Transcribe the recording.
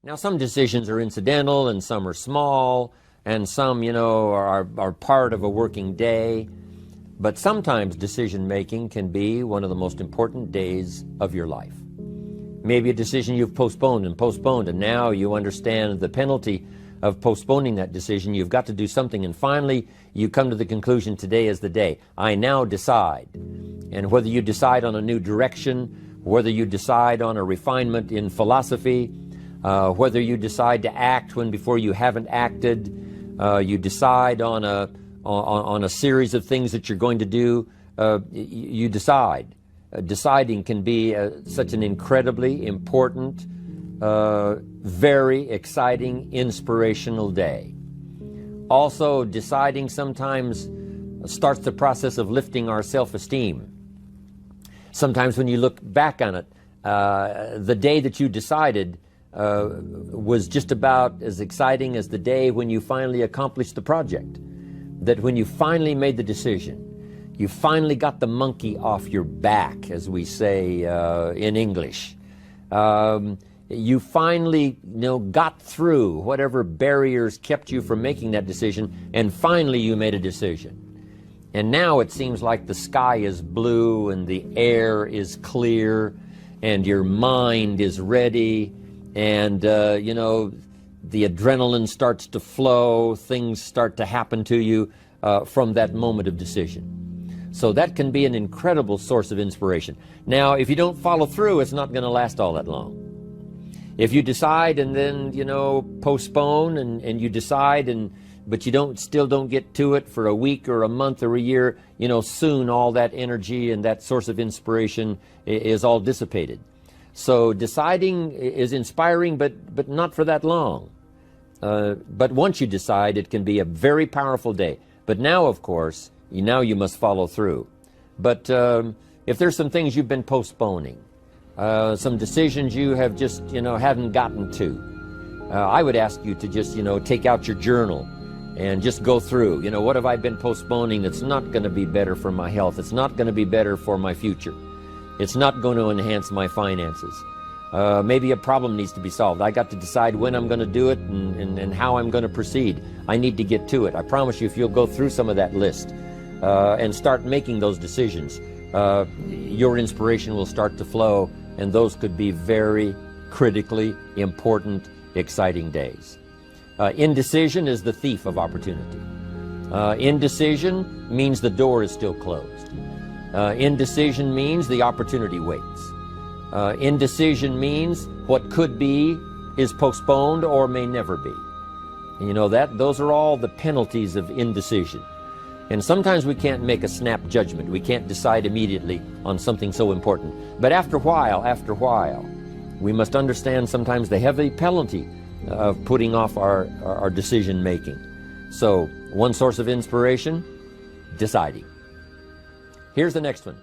Now, some decisions are incidental and some are small and some, are part of a working day. But sometimes decision making can be one of the most important days of your life. Maybe a decision you've postponed, and now you understand the penalty of postponing that decision. You've got to do something, and finally you come to the conclusion, today is the day. I now decide. And whether you decide on a new direction, whether you decide on a refinement in philosophy, whether you decide to act when before you haven't acted, you decide on a series of things that you're going to do, you decide. Deciding can be such an incredibly important, very exciting, inspirational day. Also, deciding sometimes starts the process of lifting our self-esteem. Sometimes when you look back on it, the day that you decided was just about as exciting as the day when you finally accomplished the project. That when you finally made the decision, you finally got the monkey off your back, as we say in English. You finally got through whatever barriers kept you from making that decision, and finally you made a decision. And now it seems like the sky is blue and the air is clear and your mind is ready, and the adrenaline starts to flow, things start to happen to you from that moment of decision. So that can be an incredible source of inspiration. Now, if you don't follow through, it's not going to last all that long. If you decide and then, postpone and you decide, but you still don't get to it for a week or a month or a year, soon all that energy and that source of inspiration is all dissipated. So deciding is inspiring, but not for that long. But once you decide, it can be a very powerful day. But now, of course, now you must follow through. But if there's some things you've been postponing, some decisions you have just, haven't gotten to, I would ask you to just, take out your journal and just go through, what have I been postponing that's not going to be better for my health? It's not going to be better for my future. It's not going to enhance my finances. Maybe a problem needs to be solved. I got to decide when I'm going to do it and how I'm going to proceed. I need to get to it. I promise you, if you'll go through some of that list and start making those decisions, your inspiration will start to flow, and those could be very critically important, exciting days. Indecision is the thief of opportunity. Indecision means the door is still closed. Indecision means the opportunity waits. Indecision means what could be is postponed or may never be. And those are all the penalties of indecision. And sometimes we can't make a snap judgment. We can't decide immediately on something so important. But after a while, we must understand sometimes the heavy penalty of putting off our decision making. So, one source of inspiration, deciding. Here's the next one.